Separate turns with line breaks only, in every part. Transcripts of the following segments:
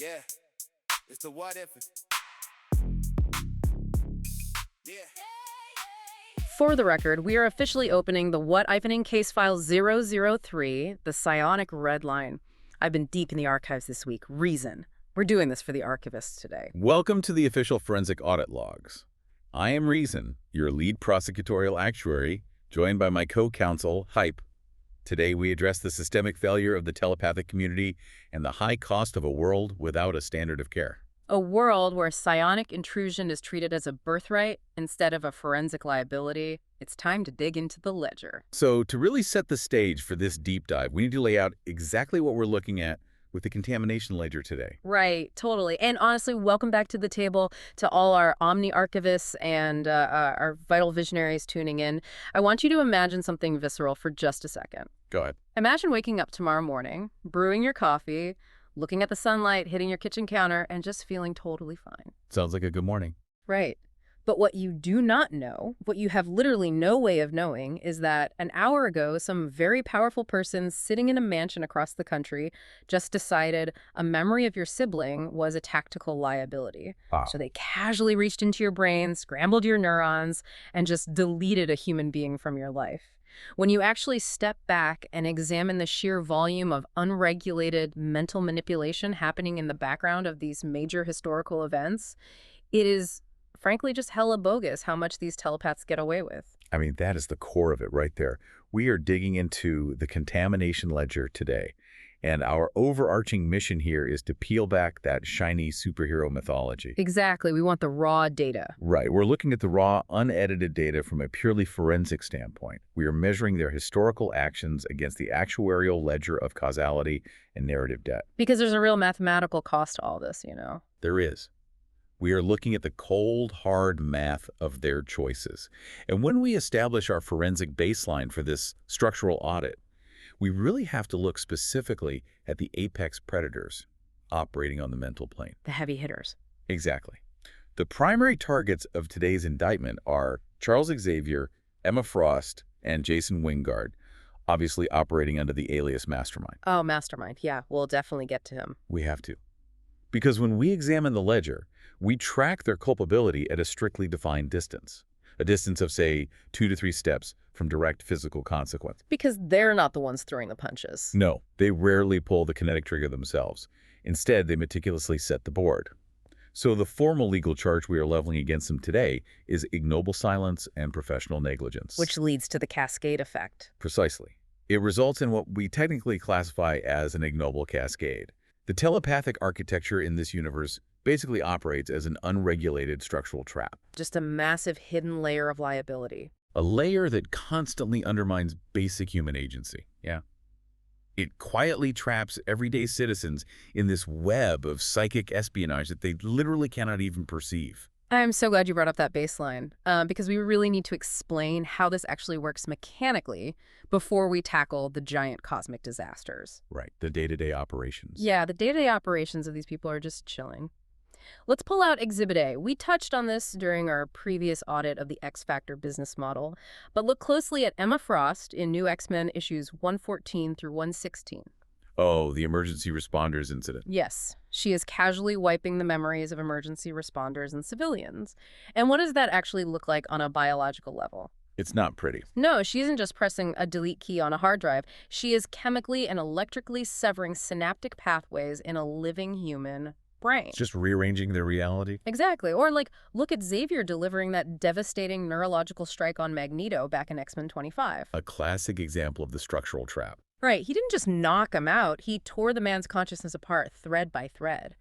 Yeah, it's the WhatIfn'T. Yeah.
For the record, we are officially opening the WhatIfn'T case file 003, the psionic red line. I've been deep in the archives this week. Reason. We're doing this for the Archivists today.
Welcome to the official forensic audit logs. I am Reason, your lead prosecutorial actuary, joined by my co-counsel, Hype. Today we address the systemic failure of the telepathic community and the high cost of a world without a standard of care.
A world where psionic intrusion is treated as a birthright instead of a forensic liability. It's time to dig into the ledger.
So to really set the stage for this deep dive, we need to lay out exactly what we're looking at with the contamination ledger today.
Right, totally. And honestly, welcome back to the table to all our Omni Archivists and our vital visionaries tuning in. I want you to imagine something visceral for just a second.
Go ahead.
Imagine waking up tomorrow morning, brewing your coffee, looking at the sunlight hitting your kitchen counter, and just feeling totally fine.
Sounds like a good morning.
Right. But what you do not know, what you have literally no way of knowing, is that an hour ago, some very powerful person sitting in a mansion across the country just decided a memory of your sibling was a tactical liability.
Wow.
So they casually reached into your brain, scrambled your neurons, and just deleted a human being from your life. When you actually step back and examine the sheer volume of unregulated mental manipulation happening in the background of these major historical events, it is frankly just hella bogus how much these telepaths get away with.
I mean, that is the core of it right there. We are digging into the contamination ledger today. And our overarching mission here is to peel back that shiny superhero mythology.
Exactly. We want the raw data.
Right. We're looking at the raw, unedited data from a purely forensic standpoint. We are measuring their historical actions against the actuarial ledger of causality and narrative debt.
Because there's a real mathematical cost to all this, you know.
There is. We are looking at the cold, hard math of their choices. And when we establish our forensic baseline for this structural audit, we really have to look specifically at the apex predators operating on the mental plane.
The heavy hitters.
Exactly. The primary targets of today's indictment are Charles Xavier, Emma Frost, and Jason Wingard, obviously operating under the alias Mastermind.
Oh, Mastermind. Yeah, we'll definitely get to him.
We have to. Because when we examine the ledger, we track their culpability at a strictly defined distance. A distance of, say, 2 to 3 steps from direct physical consequence.
Because they're not the ones throwing the punches.
No, they rarely pull the kinetic trigger themselves. Instead, they meticulously set the board. So the formal legal charge we are leveling against them today is ignoble silence and professional negligence.
Which leads to the cascade effect.
Precisely. It results in what we technically classify as an ignoble cascade. The telepathic architecture in this universe basically operates as an unregulated structural trap.
Just a massive hidden layer of liability.
A layer that constantly undermines basic human agency. Yeah. It quietly traps everyday citizens in this web of psychic espionage that they literally cannot even perceive.
I'm so glad you brought up that baseline, because we really need to explain how this actually works mechanically before we tackle the giant cosmic disasters.
Right, the day-to-day operations.
Yeah, the day-to-day operations of these people are just chilling. Let's pull out Exhibit A. We touched on this during our previous audit of the X-Factor business model, but look closely at Emma Frost in New X-Men issues 114 through 116.
Oh, the emergency responders incident.
Yes, she is casually wiping the memories of emergency responders and civilians. And what does that actually look like on a biological level?
It's not pretty.
No, she isn't just pressing a delete key on a hard drive. She is chemically and electrically severing synaptic pathways in a living human brain.
It's just rearranging their reality.
Exactly. Or like, look at Xavier delivering that devastating neurological strike on Magneto back in X-Men 25.
A classic example of the structural trap.
Right. He didn't just knock him out. He tore the man's consciousness apart, thread by thread.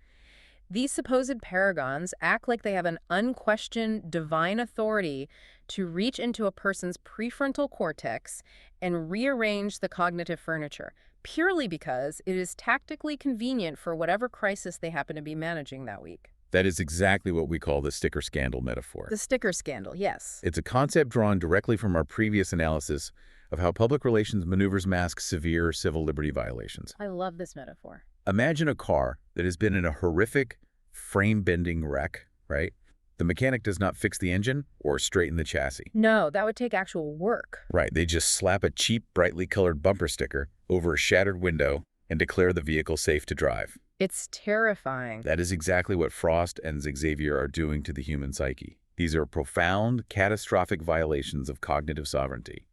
These supposed paragons act like they have an unquestioned divine authority to reach into a person's prefrontal cortex and rearrange the cognitive furniture, purely because it is tactically convenient for whatever crisis they happen to be managing that week.
That is exactly what we call the sticker scandal metaphor.
The sticker scandal, yes.
It's a concept drawn directly from our previous analysis of how public relations maneuvers mask severe civil liberty violations.
I love this metaphor.
Imagine a car that has been in a horrific, frame-bending wreck, right? The mechanic does not fix the engine or straighten the chassis.
No, that would take actual work.
Right, they just slap a cheap, brightly colored bumper sticker over a shattered window and declare the vehicle safe to drive.
It's terrifying.
That is exactly what Frost and Xavier are doing to the human psyche. These are profound, catastrophic violations of cognitive sovereignty.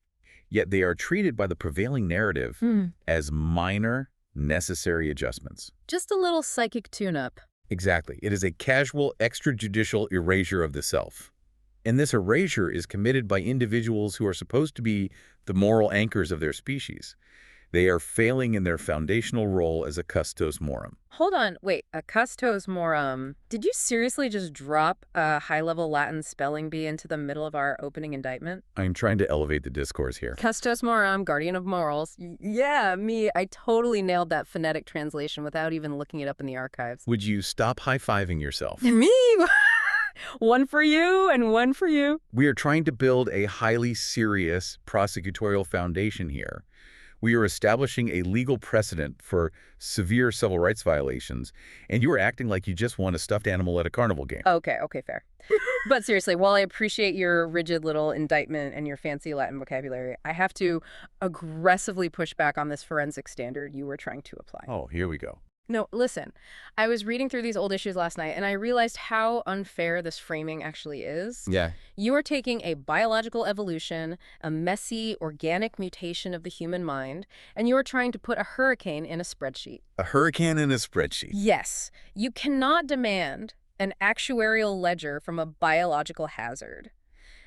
Yet they are treated by the prevailing narrative as minor, necessary adjustments.
Just a little psychic tune-up.
Exactly. It is a casual, extrajudicial erasure of the self. And this erasure is committed by individuals who are supposed to be the moral anchors of their species. They are failing in their foundational role as a custos morum.
Hold on, wait, a custos morum. Did you seriously just drop a high-level Latin spelling bee into the middle of our opening indictment?
I'm trying to elevate the discourse here.
Custos morum, guardian of morals. Yeah, me, I totally nailed that phonetic translation without even looking it up in the archives.
Would you stop high-fiving yourself?
Me? One for you and one for you.
We are trying to build a highly serious prosecutorial foundation here. We are establishing a legal precedent for severe civil rights violations, and you are acting like you just won a stuffed animal at a carnival game.
Okay, fair. But seriously, while I appreciate your rigid little indictment and your fancy Latin vocabulary, I have to aggressively push back on this forensic standard you were trying to apply.
Oh, here we go.
No, listen, I was reading through these old issues last night, and I realized how unfair this framing actually is.
Yeah.
You are taking a biological evolution, a messy, organic mutation of the human mind, and you are trying to put a hurricane in a spreadsheet.
A hurricane in a spreadsheet.
Yes. You cannot demand an actuarial ledger from a biological hazard.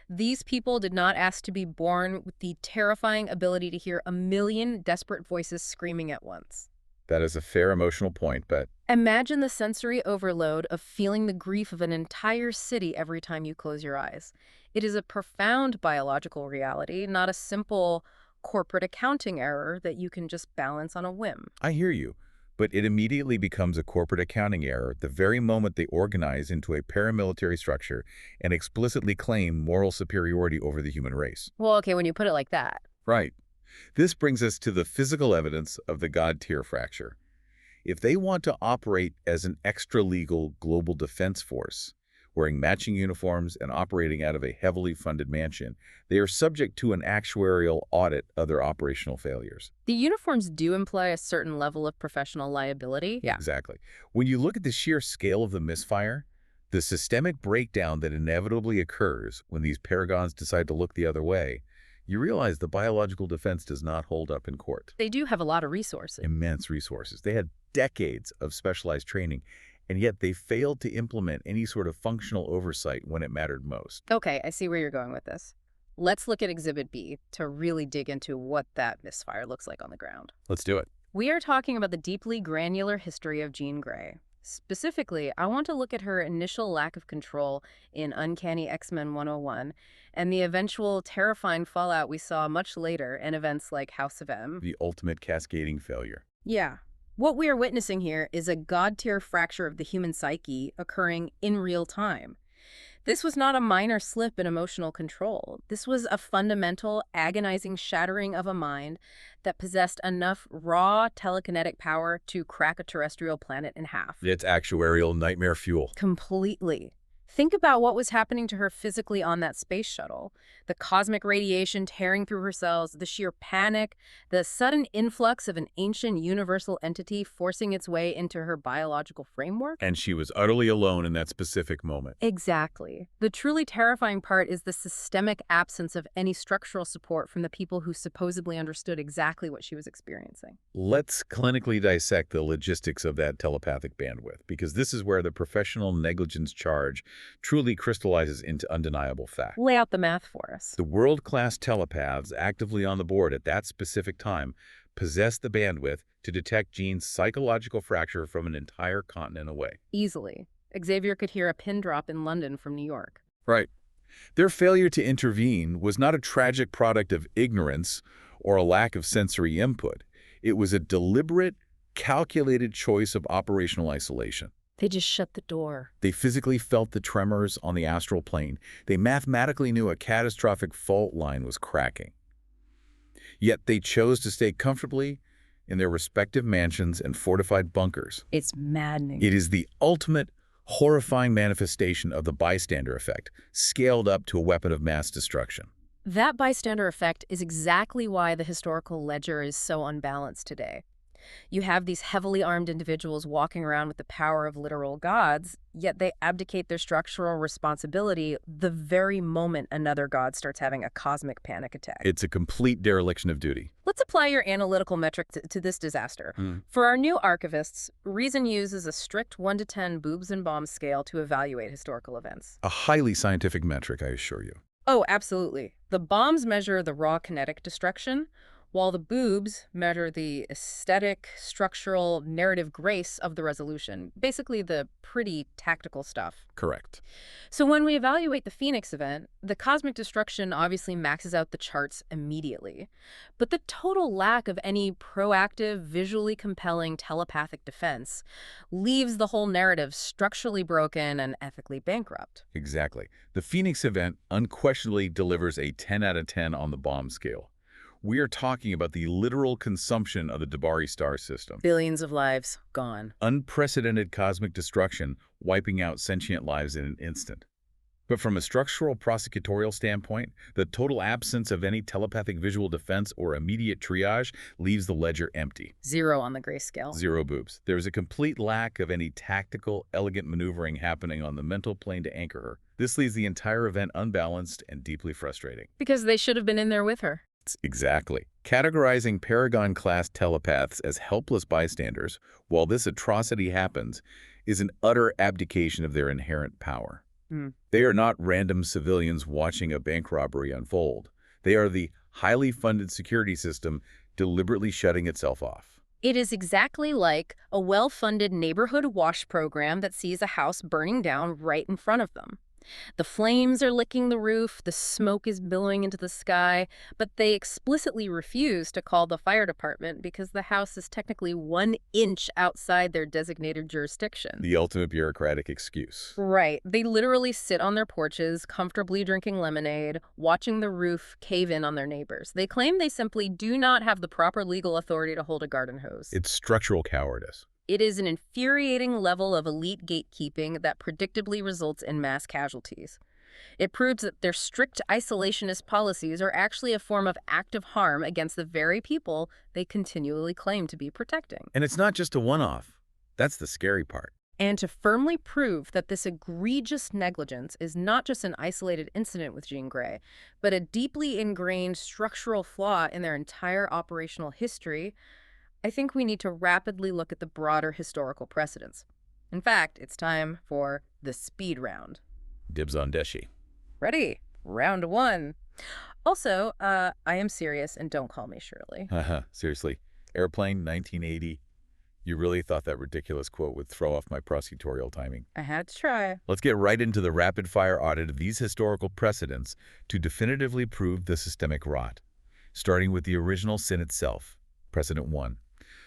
These people did not ask to be born with the terrifying ability to hear a million desperate voices screaming at once.
That is a fair emotional point, but...
Imagine the sensory overload of feeling the grief of an entire city every time you close your eyes. It is a profound biological reality, not a simple corporate accounting error that you can just balance on a whim.
I hear you, but it immediately becomes a corporate accounting error the very moment they organize into a paramilitary structure and explicitly claim moral superiority over the human race.
Well, okay, when you put it like that.
Right. This brings us to the physical evidence of the God-tier fracture. If they want to operate as an extra-legal global defense force, wearing matching uniforms and operating out of a heavily funded mansion, they are subject to an actuarial audit of their operational failures.
The uniforms do imply a certain level of professional liability. Yeah.
Exactly. When you look at the sheer scale of the misfire, the systemic breakdown that inevitably occurs when these paragons decide to look the other way, you realize the biological defense does not hold up in court.
They do have a lot of resources.
Immense resources. They had decades of specialized training, and yet they failed to implement any sort of functional oversight when it mattered most.
Okay, I see where you're going with this. Let's look at Exhibit B to really dig into what that misfire looks like on the ground.
Let's do it.
We are talking about the deeply granular history of Jean Grey. Specifically, I want to look at her initial lack of control in Uncanny X-Men 101 and the eventual terrifying fallout we saw much later in events like House of M.
The ultimate cascading failure.
Yeah. What we are witnessing here is a god-tier fracture of the human psyche occurring in real time. This was not a minor slip in emotional control. This was a fundamental, agonizing shattering of a mind that possessed enough raw telekinetic power to crack a terrestrial planet in half.
It's actuarial nightmare fuel.
Completely. Think about what was happening to her physically on that space shuttle. The cosmic radiation tearing through her cells, the sheer panic, the sudden influx of an ancient universal entity forcing its way into her biological framework.
And she was utterly alone in that specific moment.
Exactly. The truly terrifying part is the systemic absence of any structural support from the people who supposedly understood exactly what she was experiencing.
Let's clinically dissect the logistics of that telepathic bandwidth, because this is where the professional negligence charge truly crystallizes into undeniable fact.
Lay out the math for us.
The world-class telepaths actively on the board at that specific time possessed the bandwidth to detect Jean's psychological fracture from an entire continent away.
Easily. Xavier could hear a pin drop in London from New York.
Right. Their failure to intervene was not a tragic product of ignorance or a lack of sensory input. It was a deliberate, calculated choice of operational isolation.
They just shut the door.
They physically felt the tremors on the astral plane. They mathematically knew a catastrophic fault line was cracking. Yet they chose to stay comfortably in their respective mansions and fortified bunkers.
It's maddening.
It is the ultimate, horrifying manifestation of the bystander effect, scaled up to a weapon of mass destruction.
That bystander effect is exactly why the historical ledger is so unbalanced today. You have these heavily armed individuals walking around with the power of literal gods, yet they abdicate their structural responsibility the very moment another god starts having a cosmic panic attack.
It's a complete dereliction of duty.
Let's apply your analytical metric to this disaster. For our new archivists, Reason uses a strict 1 to 10 boobs and bombs scale to evaluate historical events.
A highly scientific metric, I assure you.
Oh, absolutely. The bombs measure the raw kinetic destruction, while the boobs measure the aesthetic, structural, narrative grace of the resolution. Basically, the pretty tactical stuff.
Correct.
So when we evaluate the Phoenix event, the cosmic destruction obviously maxes out the charts immediately. But the total lack of any proactive, visually compelling telepathic defense leaves the whole narrative structurally broken and ethically bankrupt.
Exactly. The Phoenix event unquestionably delivers a 10 out of 10 on the bomb scale. We are talking about the literal consumption of the Debari star system.
Billions of lives gone.
Unprecedented cosmic destruction, wiping out sentient lives in an instant. But from a structural prosecutorial standpoint, the total absence of any telepathic visual defense or immediate triage leaves the ledger empty.
0 on the grayscale.
0 boobs. There is a complete lack of any tactical, elegant maneuvering happening on the mental plane to anchor her. This leaves the entire event unbalanced and deeply frustrating.
Because they should have been in there with her.
Exactly. Categorizing Paragon-class telepaths as helpless bystanders while this atrocity happens is an utter abdication of their inherent power. They are not random civilians watching a bank robbery unfold. They are the highly funded security system deliberately shutting itself off.
It is exactly like a well-funded neighborhood wash program that sees a house burning down right in front of them. The flames are licking the roof, the smoke is billowing into the sky, but they explicitly refuse to call the fire department because the house is technically 1 inch outside their designated jurisdiction.
The ultimate bureaucratic excuse.
Right. They literally sit on their porches, comfortably drinking lemonade, watching the roof cave in on their neighbors. They claim they simply do not have the proper legal authority to hold a garden hose.
It's structural cowardice.
It is an infuriating level of elite gatekeeping that predictably results in mass casualties. It proves that their strict isolationist policies are actually a form of active harm against the very people they continually claim to be protecting.
And it's not just a one-off. That's the scary part.
And to firmly prove that this egregious negligence is not just an isolated incident with Jean Grey, but a deeply ingrained structural flaw in their entire operational history, I think we need to rapidly look at the broader historical precedents. In fact, it's time for the speed round.
Dibs on Deshi.
Ready? Round 1. Also, I am serious, and don't call me Shirley.
Seriously. Airplane, 1980. You really thought that ridiculous quote would throw off my prosecutorial timing.
I had to try.
Let's get right into the rapid-fire audit of these historical precedents to definitively prove the systemic rot, starting with the original sin itself. Precedent 1.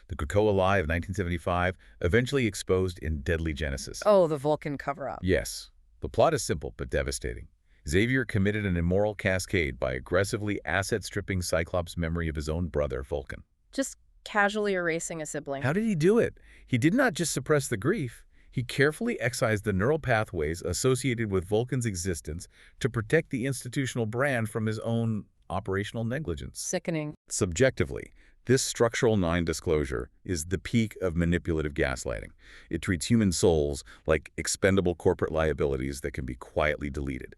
The Krakoa lie of 1975, eventually exposed in Deadly Genesis.
Oh, the Vulcan cover-up.
Yes. The plot is simple but devastating. Xavier committed an immoral cascade by aggressively asset-stripping Cyclops' memory of his own brother, Vulcan.
Just casually erasing a sibling.
How did he do it? He did not just suppress the grief. He carefully excised the neural pathways associated with Vulcan's existence to protect the institutional brand from his own operational negligence.
Sickening.
Subjectively, this structural non-disclosure is the peak of manipulative gaslighting. It treats human souls like expendable corporate liabilities that can be quietly deleted.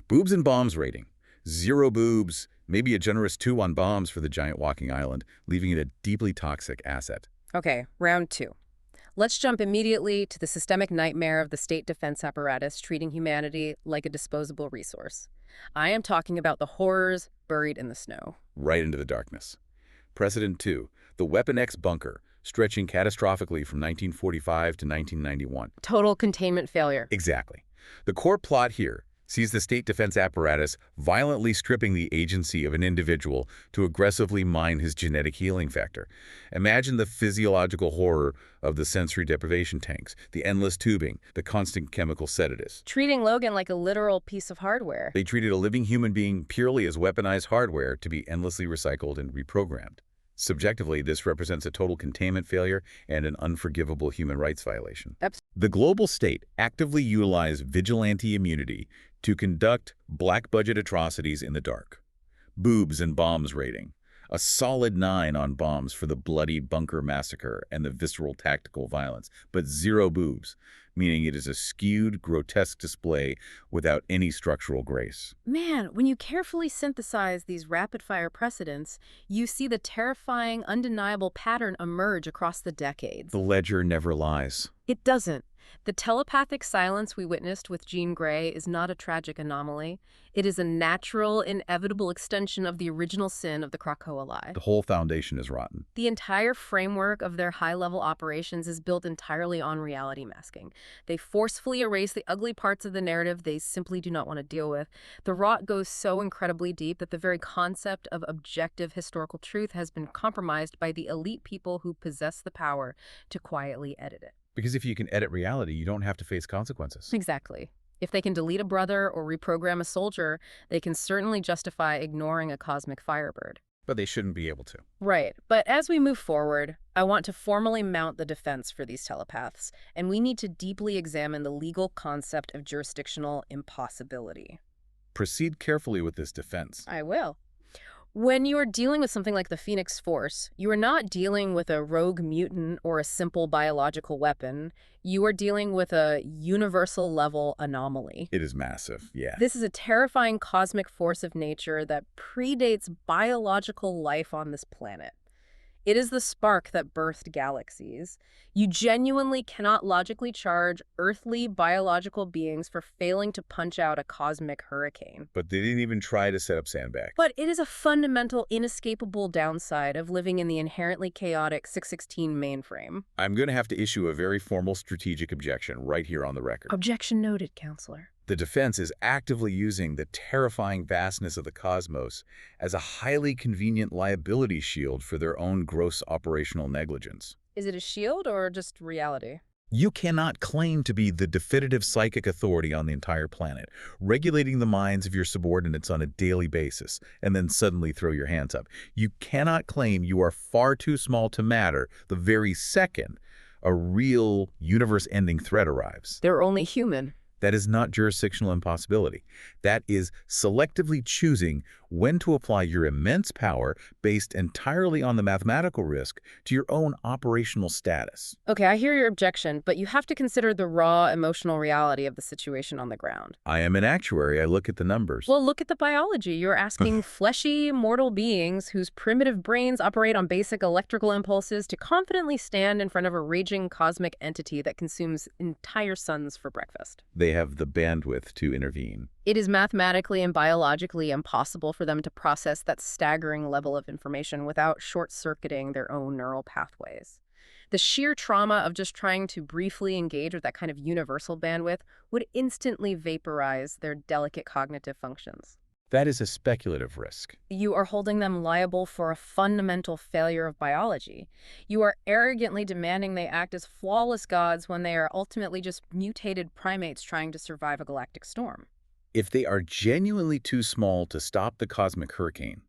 Boobs and bombs rating. 0 boobs, maybe a generous 2 on bombs for the giant walking island, leaving it a deeply toxic asset.
Okay, round 2. Let's jump immediately to the systemic nightmare of the state defense apparatus treating humanity like a disposable resource. I am talking about the horrors buried in the snow.
Right into the darkness. Precedent 2, the Weapon X bunker, stretching catastrophically from 1945 to 1991.
Total containment failure.
Exactly. The core plot here sees the state defense apparatus violently stripping the agency of an individual to aggressively mine his genetic healing factor. Imagine the physiological horror of the sensory deprivation tanks, the endless tubing, the constant chemical sedatives.
Treating Logan like a literal piece of hardware.
They treated a living human being purely as weaponized hardware to be endlessly recycled and reprogrammed. Subjectively, this represents a total containment failure and an unforgivable human rights violation. The global state actively utilized vigilante immunity to conduct black budget atrocities in the dark. Boobs and bombs rating. A solid 9 on bombs for the bloody bunker massacre and the visceral tactical violence, but 0 boobs, meaning it is a skewed, grotesque display without any structural grace.
Man, when you carefully synthesize these rapid-fire precedents, you see the terrifying, undeniable pattern emerge across the decades.
The ledger never lies.
It doesn't. The telepathic silence we witnessed with Jean Grey is not a tragic anomaly. It is a natural, inevitable extension of the original sin of the Krakoa lie.
The whole foundation is rotten.
The entire framework of their high-level operations is built entirely on reality masking. They forcefully erase the ugly parts of the narrative they simply do not want to deal with. The rot goes so incredibly deep that the very concept of objective historical truth has been compromised by the elite people who possess the power to quietly edit it.
Because if you can edit reality, you don't have to face consequences.
Exactly. If they can delete a brother or reprogram a soldier, they can certainly justify ignoring a cosmic firebird.
But they shouldn't be able to.
Right. But as we move forward, I want to formally mount the defense for these telepaths, and we need to deeply examine the legal concept of jurisdictional impossibility.
Proceed carefully with this defense.
I will. When you are dealing with something like the Phoenix Force, you are not dealing with a rogue mutant or a simple biological weapon. You are dealing with a universal-level anomaly.
It is massive, yeah.
This is a terrifying cosmic force of nature that predates biological life on this planet. It is the spark that birthed galaxies. You genuinely cannot logically charge earthly biological beings for failing to punch out a cosmic hurricane.
But they didn't even try to set up sandbags.
But it is a fundamental, inescapable downside of living in the inherently chaotic 616 mainframe.
I'm going to have to issue a very formal strategic objection right here on the record.
Objection noted, Counselor.
The defense is actively using the terrifying vastness of the cosmos as a highly convenient liability shield for their own gross operational negligence.
Is it a shield or just reality?
You cannot claim to be the definitive psychic authority on the entire planet, regulating the minds of your subordinates on a daily basis, and then suddenly throw your hands up. You cannot claim you are far too small to matter the very second a real universe-ending threat arrives.
They're only human.
That is not jurisdictional impossibility. That is selectively choosing when to apply your immense power based entirely on the mathematical risk to your own operational status.
Okay, I hear your objection, but you have to consider the raw emotional reality of the situation on the ground.
I am an actuary. I look at the numbers.
Well, look at the biology. You're asking fleshy, mortal beings whose primitive brains operate on basic electrical impulses to confidently stand in front of a raging cosmic entity that consumes entire suns for breakfast.
They have the bandwidth to intervene.
It is mathematically and biologically impossible for them to process that staggering level of information without short-circuiting their own neural pathways. The sheer trauma of just trying to briefly engage with that kind of universal bandwidth would instantly vaporize their delicate cognitive functions.
That is a speculative risk.
You are holding them liable for a fundamental failure of biology. You are arrogantly demanding they act as flawless gods when they are ultimately just mutated primates trying to survive a galactic storm.
If they are genuinely too small to stop the cosmic hurricane,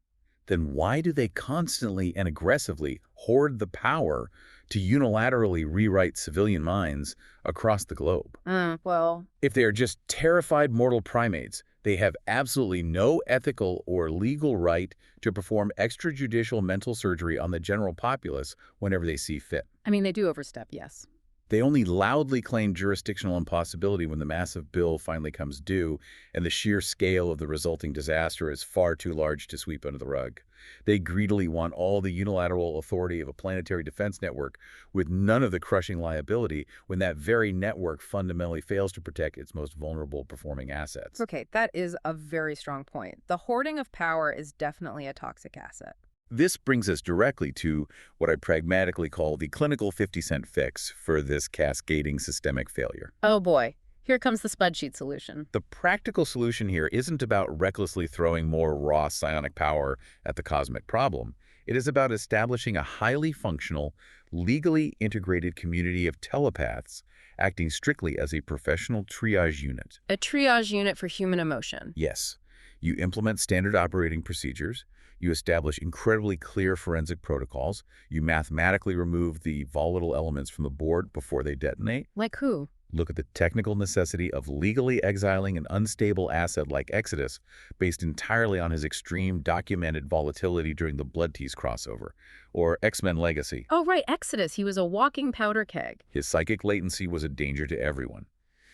then why do they constantly and aggressively hoard the power to unilaterally rewrite civilian minds across the globe?
Well...
If they are just terrified mortal primates, they have absolutely no ethical or legal right to perform extrajudicial mental surgery on the general populace whenever they see fit.
I mean, they do overstep, yes.
They only loudly claim jurisdictional impossibility when the massive bill finally comes due and the sheer scale of the resulting disaster is far too large to sweep under the rug. They greedily want all the unilateral authority of a planetary defense network with none of the crushing liability when that very network fundamentally fails to protect its most vulnerable performing assets.
Okay, that is a very strong point. The hoarding of power is definitely a toxic asset.
This brings us directly to what I pragmatically call the clinical 50-cent fix for this cascading systemic failure.
Oh boy, here comes the spreadsheet solution.
The practical solution here isn't about recklessly throwing more raw psionic power at the cosmic problem. It is about establishing a highly functional, legally integrated community of telepaths acting strictly as a professional triage unit.
A triage unit for human emotion.
Yes. You implement standard operating procedures. You establish incredibly clear forensic protocols. You mathematically remove the volatile elements from the board before they detonate.
Like who?
Look at the technical necessity of legally exiling an unstable asset like Exodus, based entirely on his extreme documented volatility during the Blood Tease crossover, or X-Men Legacy.
Oh, right, Exodus. He was a walking powder keg.
His psychic latency was a danger to everyone.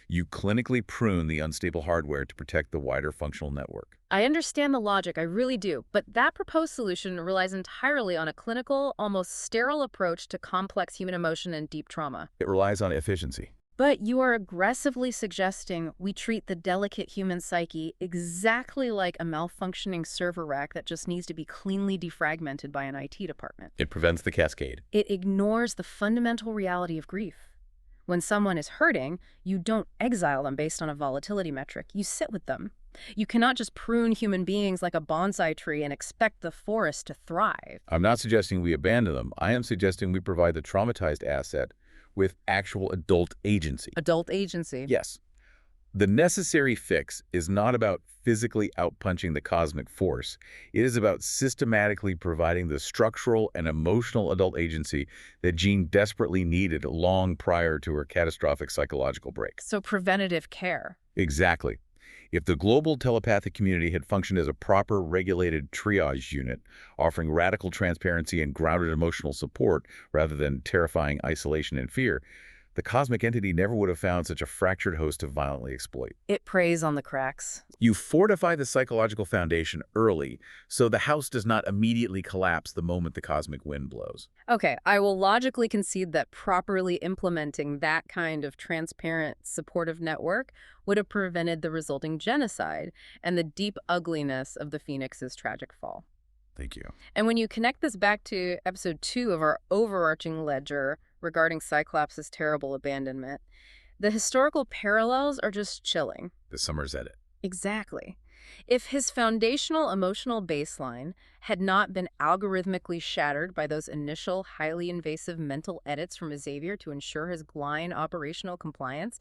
You clinically prune the unstable hardware to protect the wider functional network.
I understand the logic, I really do, but that proposed solution relies entirely on a clinical, almost sterile approach to complex human emotion and deep trauma.
It relies on efficiency.
But you are aggressively suggesting we treat the delicate human psyche exactly like a malfunctioning server rack that just needs to be cleanly defragmented by an IT department.
It prevents the cascade.
It ignores the fundamental reality of grief. When someone is hurting, you don't exile them based on a volatility metric. You sit with them. You cannot just prune human beings like a bonsai tree and expect the forest to thrive.
I'm not suggesting we abandon them. I am suggesting we provide the traumatized asset with actual adult agency.
Adult agency.
Yes. The necessary fix is not about physically outpunching the cosmic force. It is about systematically providing the structural and emotional adult agency that Jean desperately needed long prior to her catastrophic psychological break.
So preventative care.
Exactly. If the global telepathic community had functioned as a proper regulated triage unit, offering radical transparency and grounded emotional support rather than terrifying isolation and fear, the cosmic entity never would have found such a fractured host to violently exploit.
It preys on the cracks.
You fortify the psychological foundation early, so the house does not immediately collapse the moment the cosmic wind blows.
Okay, I will logically concede that properly implementing that kind of transparent, supportive network would have prevented the resulting genocide and the deep ugliness of the Phoenix's tragic fall.
Thank you.
And when you connect this back to episode 2 of our overarching ledger regarding Cyclops' terrible abandonment, the historical parallels are just chilling.
The summer's edit.
Exactly. If his foundational emotional baseline had not been algorithmically shattered by those initial highly invasive mental edits from Xavier to ensure his blind operational compliance,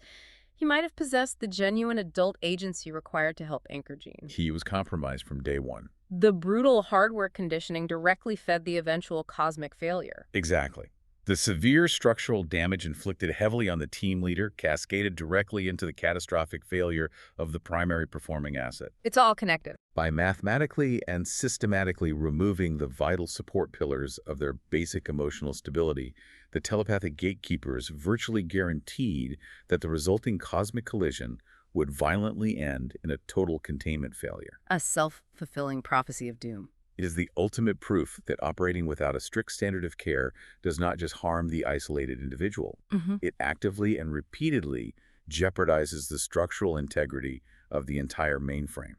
he might have possessed the genuine adult agency required to help anchor Jean.
He was compromised from day one.
The brutal hardware conditioning directly fed the eventual cosmic failure.
Exactly. The severe structural damage inflicted heavily on the team leader cascaded directly into the catastrophic failure of the primary performing asset.
It's all connected.
By mathematically and systematically removing the vital support pillars of their basic emotional stability, the telepathic gatekeepers virtually guaranteed that the resulting cosmic collision would violently end in a total containment failure.
A self-fulfilling prophecy of doom.
It is the ultimate proof that operating without a strict standard of care does not just harm the isolated individual. It actively and repeatedly jeopardizes the structural integrity of the entire mainframe.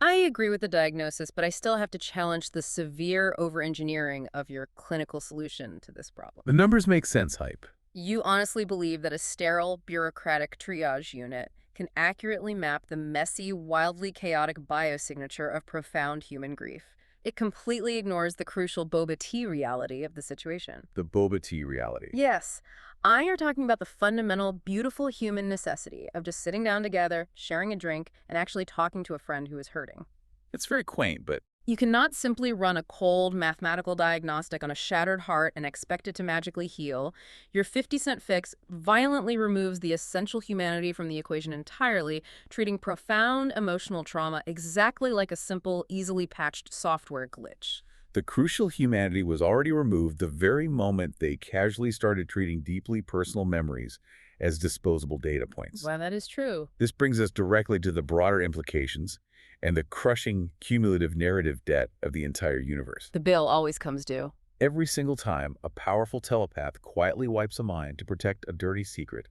I agree with the diagnosis, but I still have to challenge the severe over-engineering of your clinical solution to this problem.
The numbers make sense, Hype.
You honestly believe that a sterile, bureaucratic triage unit can accurately map the messy, wildly chaotic biosignature of profound human grief. It completely ignores the crucial boba tea reality of the situation.
The boba tea reality.
Yes, I are talking about the fundamental, beautiful human necessity of just sitting down together, sharing a drink, and actually talking to a friend who is hurting.
It's very quaint, but
You cannot simply run a cold mathematical diagnostic on a shattered heart and expect it to magically heal. Your 50-cent fix violently removes the essential humanity from the equation entirely, treating profound emotional trauma exactly like a simple, easily patched software glitch.
the crucial humanity was already removed the very moment they casually started treating deeply personal memories as disposable data points.
Well, that is true.
This brings us directly to the broader implications and the crushing cumulative narrative debt of the entire universe.
The bill always comes due.
Every single time a powerful telepath quietly wipes a mind to protect a dirty secret,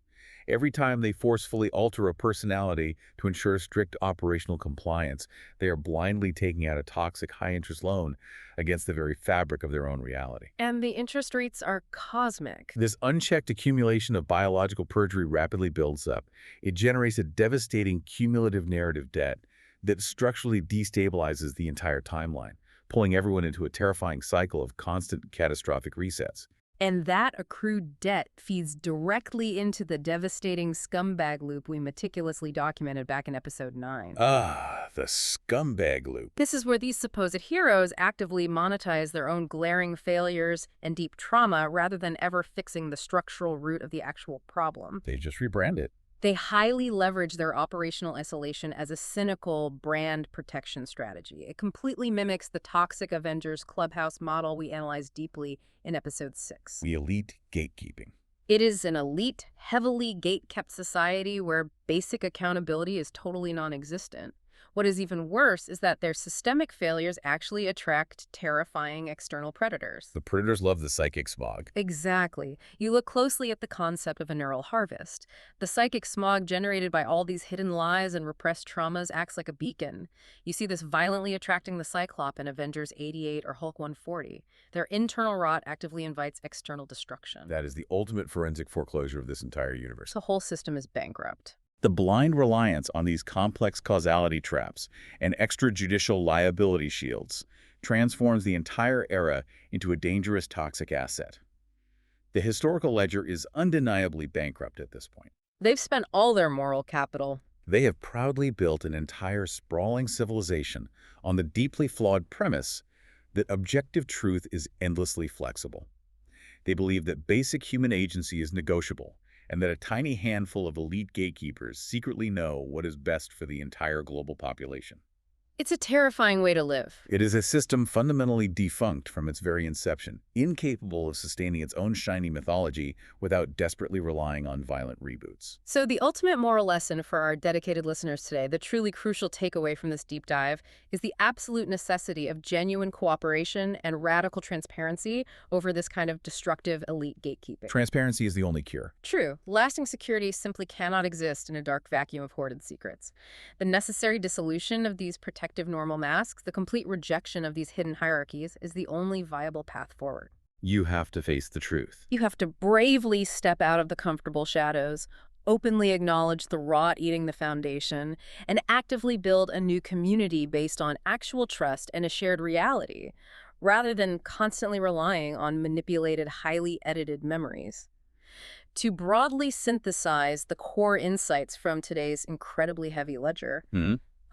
every time they forcefully alter a personality to ensure strict operational compliance, they are blindly taking out a toxic high-interest loan against the very fabric of their own reality.
And the interest rates are cosmic.
This unchecked accumulation of biological perjury rapidly builds up. It generates a devastating cumulative narrative debt that structurally destabilizes the entire timeline, pulling everyone into a terrifying cycle of constant catastrophic resets.
And that accrued debt feeds directly into the devastating scumbag loop we meticulously documented back in episode 9.
Ah, the scumbag loop.
This is where these supposed heroes actively monetize their own glaring failures and deep trauma rather than ever fixing the structural root of the actual problem.
They just rebrand it.
They highly leverage their operational isolation as a cynical brand protection strategy. It completely mimics the toxic Avengers Clubhouse model we analyzed deeply in episode 6.
The elite gatekeeping.
It is an elite, heavily gate-kept society where basic accountability is totally non-existent. What is even worse is that their systemic failures actually attract terrifying external predators.
The predators love the psychic smog.
Exactly. You look closely at the concept of a neural harvest. The psychic smog generated by all these hidden lies and repressed traumas acts like a beacon. You see this violently attracting the Cyclops in Avengers 88 or Hulk 140. Their internal rot actively invites external destruction.
That is the ultimate forensic foreclosure of this entire universe.
The whole system is bankrupt.
The blind reliance on these complex causality traps and extrajudicial liability shields transforms the entire era into a dangerous toxic asset. The historical ledger is undeniably bankrupt at this point.
They've spent all their moral capital.
They have proudly built an entire sprawling civilization on the deeply flawed premise that objective truth is endlessly flexible. They believe that basic human agency is negotiable, and that a tiny handful of elite gatekeepers secretly know what is best for the entire global population.
It's a terrifying way to live.
It is a system fundamentally defunct from its very inception, incapable of sustaining its own shiny mythology without desperately relying on violent reboots.
So the ultimate moral lesson for our dedicated listeners today, the truly crucial takeaway from this deep dive, is the absolute necessity of genuine cooperation and radical transparency over this kind of destructive elite gatekeeping.
Transparency is the only cure.
True. Lasting security simply cannot exist in a dark vacuum of hoarded secrets. The necessary dissolution of these protective normal masks, the complete rejection of these hidden hierarchies, is the only viable path forward.
You have to face the truth.
You have to bravely step out of the comfortable shadows, openly acknowledge the rot eating the foundation, and actively build a new community based on actual trust and a shared reality, rather than constantly relying on manipulated, highly edited memories. To broadly synthesize the core insights from today's incredibly heavy ledger,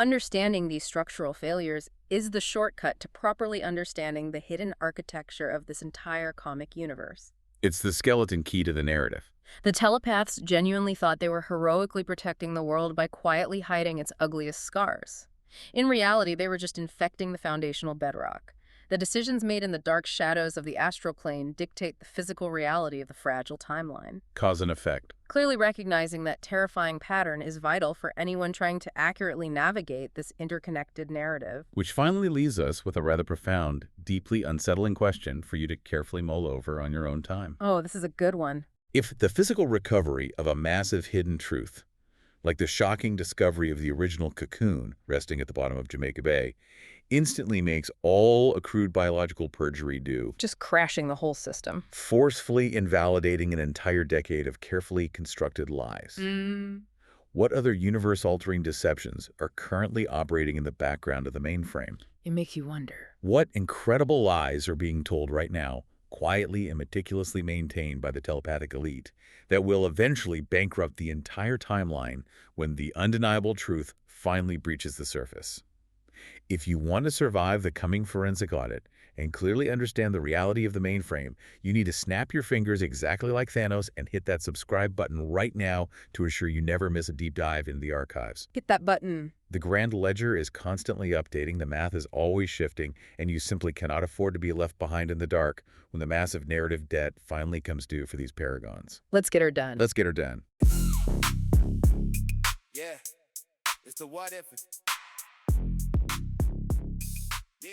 understanding these structural failures is the shortcut to properly understanding the hidden architecture of this entire comic universe.
It's the skeleton key to the narrative.
The Telepaths genuinely thought they were heroically protecting the world by quietly hiding its ugliest scars. In reality, they were just infecting the foundational bedrock. The decisions made in the dark shadows of the astral plane dictate the physical reality of the fragile timeline.
Cause and effect.
Clearly recognizing that terrifying pattern is vital for anyone trying to accurately navigate this interconnected narrative.
Which finally leaves us with a rather profound, deeply unsettling question for you to carefully mull over on your own time.
Oh, this is a good one.
If the physical recovery of a massive hidden truth, like the shocking discovery of the original cocoon resting at the bottom of Jamaica Bay, instantly makes all accrued biological perjury due,
Just crashing the whole system.
forcefully invalidating an entire decade of carefully constructed lies. What other universe-altering deceptions are currently operating in the background of the mainframe?
It makes you wonder.
What incredible lies are being told right now, quietly and meticulously maintained by the telepathic elite, that will eventually bankrupt the entire timeline when the undeniable truth finally breaches the surface? If you want to survive the coming forensic audit and clearly understand the reality of the mainframe, you need to snap your fingers exactly like Thanos and hit that subscribe button right now to ensure you never miss a deep dive into the archives.
Hit that button.
The grand ledger is constantly updating, the math is always shifting, and you simply cannot afford to be left behind in the dark when the massive narrative debt finally comes due for these paragons.
Let's get her done.
Let's get her done.
Yeah, it's the WhatIfn'T. Yeah.